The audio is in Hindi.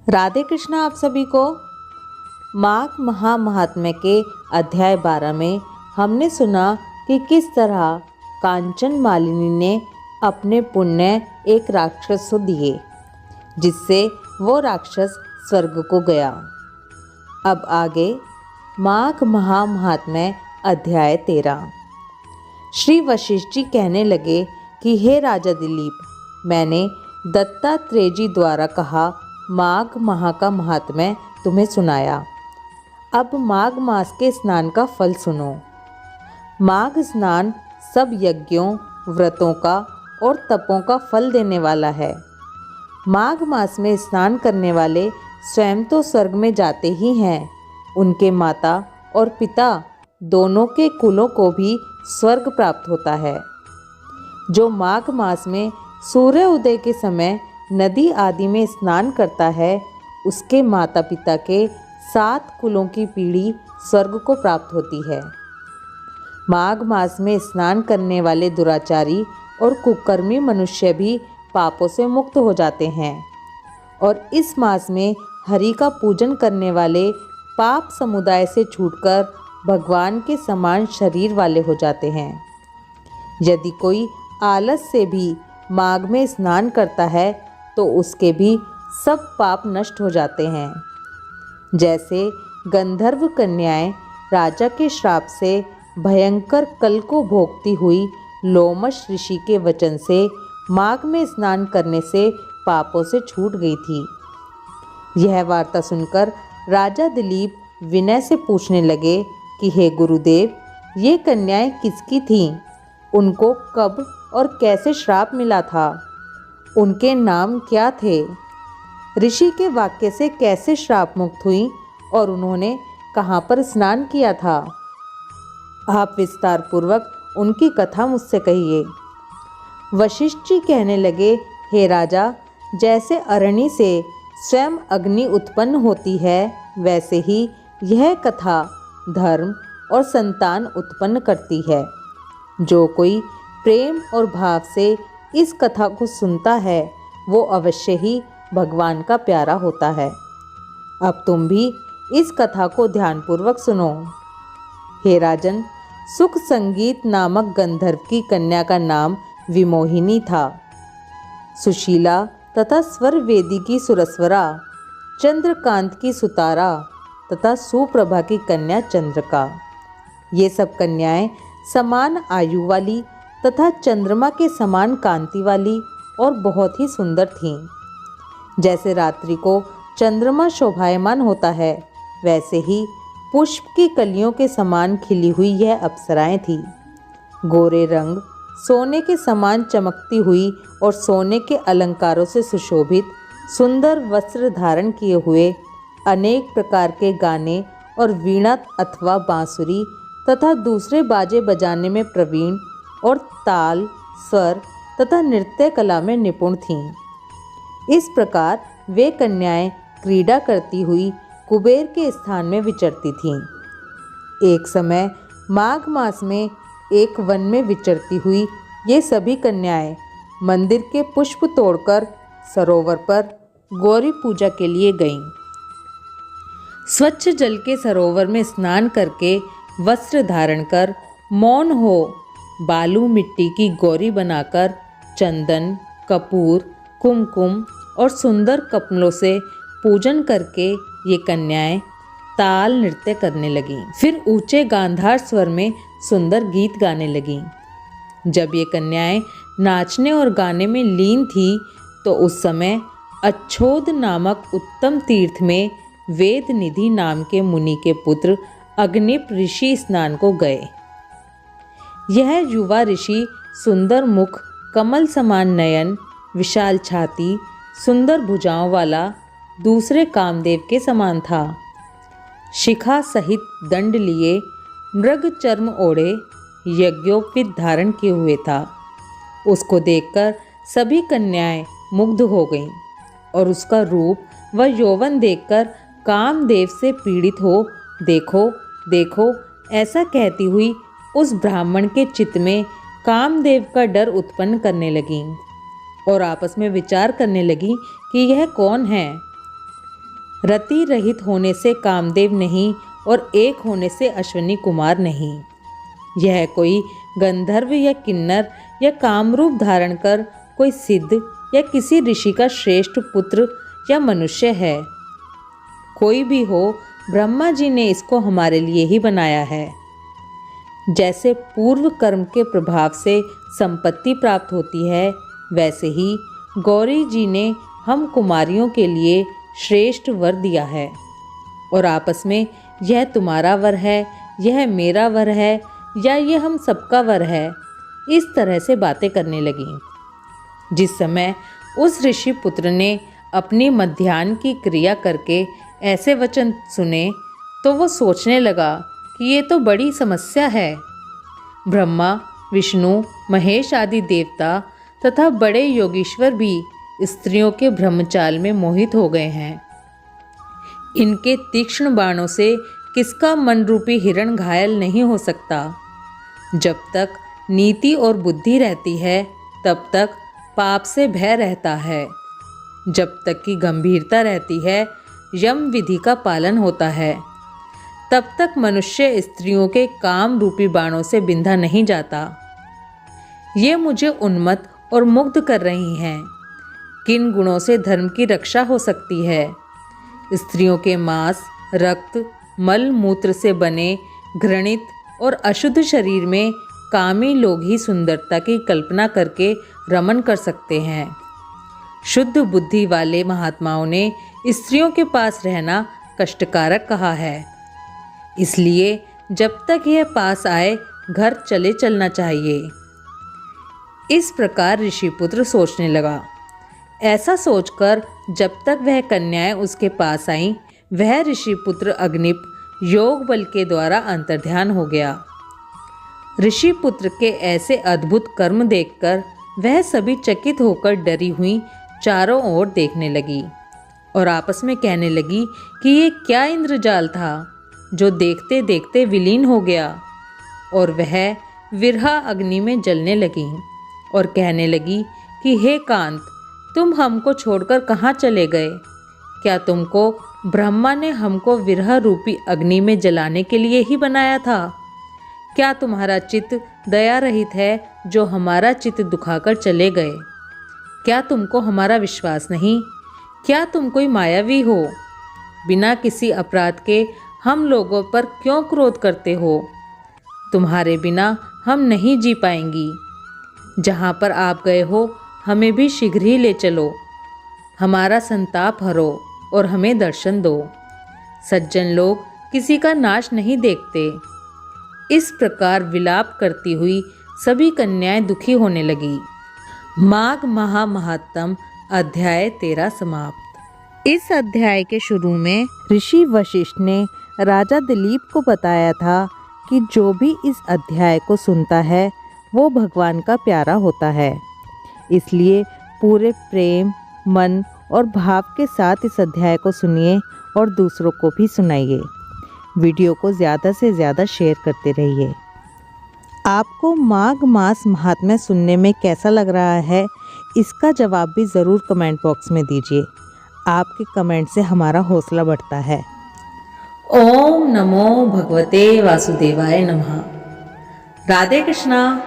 राधे कृष्णा आप सभी को। माघ महात्म्य के अध्याय 12 में हमने सुना कि किस तरह कांचन मालिनी ने अपने पुण्य एक राक्षस को दिए, जिससे वो राक्षस स्वर्ग को गया। अब आगे माघ महात्म्य अध्याय 13। श्री वशिष्ठ जी कहने लगे कि हे राजा दिलीप, मैंने दत्तात्रेय जी द्वारा कहा माघ माह का महात्म्य तुम्हें सुनाया। अब माघ मास के स्नान का फल सुनो। माघ स्नान सब यज्ञों, व्रतों का और तपों का फल देने वाला है। माघ मास में स्नान करने वाले स्वयं तो स्वर्ग में जाते ही हैं, उनके माता और पिता दोनों के कुलों को भी स्वर्ग प्राप्त होता है। जो माघ मास में सूर्य उदय के समय नदी आदि में स्नान करता है, उसके माता पिता के 7 कुलों की पीढ़ी स्वर्ग को प्राप्त होती है। माघ मास में स्नान करने वाले दुराचारी और कुकर्मी मनुष्य भी पापों से मुक्त हो जाते हैं, और इस मास में हरि का पूजन करने वाले पाप समुदाय से छूटकर भगवान के समान शरीर वाले हो जाते हैं। यदि कोई आलस से भी माघ में स्नान करता है तो उसके भी सब पाप नष्ट हो जाते हैं। जैसे गंधर्व कन्याएं राजा के श्राप से भयंकर कल को भोगती हुई लोमश ऋषि के वचन से माघ में स्नान करने से पापों से छूट गई थी। यह वार्ता सुनकर राजा दिलीप विनय से पूछने लगे कि हे गुरुदेव, ये कन्याएं किसकी थीं? उनको कब और कैसे श्राप मिला था? उनके नाम क्या थे? ऋषि के वाक्य से कैसे श्राप मुक्त हुई और उन्होंने कहाँ पर स्नान किया था? आप विस्तार पूर्वक उनकी कथा मुझसे कहिए। वशिष्ठ जी कहने लगे, हे राजा, जैसे अरणि से स्वयं अग्नि उत्पन्न होती है, वैसे ही यह कथा धर्म और संतान उत्पन्न करती है। जो कोई प्रेम और भाव से इस कथा को सुनता है, वो अवश्य ही भगवान का प्यारा होता है। अब तुम भी इस कथा को ध्यानपूर्वक सुनो। हे राजन, सुख संगीत नामक गंधर्व की कन्या का नाम विमोहिनी था। सुशीला तथा स्वर वेदी की सुरस्वरा, चंद्रकांत की सुतारा तथा सुप्रभा की कन्या चंद्रका, ये सब कन्याएं समान आयु वाली तथा चंद्रमा के समान कांति वाली और बहुत ही सुंदर थीं। जैसे रात्रि को चंद्रमा शोभायमान होता है, वैसे ही पुष्प की कलियों के समान खिली हुई यह अप्सराएं थीं। गोरे रंग, सोने के समान चमकती हुई और सोने के अलंकारों से सुशोभित सुंदर वस्त्र धारण किए हुए, अनेक प्रकार के गाने और वीणा अथवा बांसुरी तथा दूसरे बाजे बजाने में प्रवीण और ताल, स्वर तथा नृत्य कला में निपुण थीं। इस प्रकार वे कन्याएं क्रीड़ा करती हुई कुबेर के स्थान में विचरती थीं। एक समय माघ मास में एक वन में विचरती हुई ये सभी कन्याएं मंदिर के पुष्प तोड़कर सरोवर पर गौरी पूजा के लिए गईं। स्वच्छ जल के सरोवर में स्नान करके वस्त्र धारण कर मौन हो बालू मिट्टी की गौरी बनाकर चंदन, कपूर, कुमकुम और सुंदर कपड़ों से पूजन करके ये कन्याएं ताल नृत्य करने लगीं। फिर ऊंचे गांधार स्वर में सुंदर गीत गाने लगीं। जब ये कन्याएं नाचने और गाने में लीन थी तो उस समय अच्छोद नामक उत्तम तीर्थ में वेद निधि नाम के मुनि के पुत्र अग्निप ऋषि स्नान को गए। यह युवा ऋषि सुंदर मुख, कमल समान नयन, विशाल छाती, सुंदर भुजाओं वाला दूसरे कामदेव के समान था। शिखा सहित दंड लिए, मृग चर्म ओढ़े, यज्ञोपवीत धारण किए हुए था। उसको देखकर सभी कन्याएं मुग्ध हो गईं और उसका रूप व यौवन देखकर कामदेव से पीड़ित हो देखो देखो ऐसा कहती हुई उस ब्राह्मण के चित्त में कामदेव का डर उत्पन्न करने लगीं और आपस में विचार करने लगी कि यह कौन है। रति रहित होने से कामदेव नहीं और एक होने से अश्विनी कुमार नहीं। यह कोई गंधर्व या किन्नर या कामरूप धारण कर कोई सिद्ध या किसी ऋषि का श्रेष्ठ पुत्र या मनुष्य है। कोई भी हो, ब्रह्मा जी ने इसको हमारे लिए ही बनाया है। जैसे पूर्व कर्म के प्रभाव से संपत्ति प्राप्त होती है, वैसे ही गौरी जी ने हम कुमारियों के लिए श्रेष्ठ वर दिया है। और आपस में यह तुम्हारा वर है, यह मेरा वर है, या ये हम सबका वर है, इस तरह से बातें करने लगी। जिस समय उस ऋषि पुत्र ने अपनी मध्याह्न की क्रिया करके ऐसे वचन सुने तो वो सोचने लगा कि ये तो बड़ी समस्या है। ब्रह्मा, विष्णु, महेश आदि देवता तथा बड़े योगीश्वर भी स्त्रियों के ब्रह्मचाल में मोहित हो गए हैं। इनके तीक्ष्ण बाणों से किसका मन रूपी हिरण घायल नहीं हो सकता। जब तक नीति और बुद्धि रहती है, तब तक पाप से भय रहता है। जब तक की गंभीरता रहती है, यम विधि का पालन होता है। तब तक मनुष्य स्त्रियों के काम रूपी बाणों से बिंधा नहीं जाता। ये मुझे उन्मत्त और मुग्ध कर रही हैं। किन गुणों से धर्म की रक्षा हो सकती है? स्त्रियों के मांस, रक्त, मल मूत्र से बने घृणित और अशुद्ध शरीर में कामी लोग ही सुंदरता की कल्पना करके रमन कर सकते हैं। शुद्ध बुद्धि वाले महात्माओं ने स्त्रियों के पास रहना कष्टकारक कहा है। इसलिए जब तक यह पास आए, घर चले चलना चाहिए। इस प्रकार ऋषिपुत्र सोचने लगा। ऐसा सोचकर जब तक वह कन्याएं उसके पास आईं, वह ऋषिपुत्र अग्निप योग बल के द्वारा अंतर्ध्यान हो गया। ऋषिपुत्र के ऐसे अद्भुत कर्म देखकर वह सभी चकित होकर डरी हुई चारों ओर देखने लगी और आपस में कहने लगी कि ये क्या इंद्रजाल था जो देखते देखते विलीन हो गया। और वह विरहा अग्नि में जलने लगी और कहने लगी कि हे कांत, तुम हमको छोड़कर कहाँ चले गए? क्या तुमको ब्रह्मा ने हमको विरह रूपी अग्नि में जलाने के लिए ही बनाया था? क्या तुम्हारा चित्त दया रहित है जो हमारा चित्त दुखाकर चले गए? क्या तुमको हमारा विश्वास नहीं? क्या तुम कोई मायावी हो? बिना किसी अपराध के हम लोगों पर क्यों क्रोध करते हो? तुम्हारे बिना हम नहीं जी पाएंगी। जहाँ पर आप गए हो, हमें भी शीघ्र ही ले चलो। हमारा संताप हरो और हमें दर्शन दो। सज्जन लोग किसी का नाश नहीं देखते। इस प्रकार विलाप करती हुई सभी कन्याएं दुखी होने लगी। माघ महामहात्म अध्याय 13 समाप्त। इस अध्याय के शुरू में ऋषि वशिष्ठ ने राजा दिलीप को बताया था कि जो भी इस अध्याय को सुनता है वो भगवान का प्यारा होता है। इसलिए पूरे प्रेम, मन और भाव के साथ इस अध्याय को सुनिए और दूसरों को भी सुनाइए। वीडियो को ज़्यादा से ज़्यादा शेयर करते रहिए। आपको माघ मास महात्म्य सुनने में कैसा लग रहा है, इसका जवाब भी ज़रूर कमेंट बॉक्स में दीजिए। आपके कमेंट से हमारा हौसला बढ़ता है। ओम नमो भगवते वासुदेवाय नमः। राधे कृष्णा।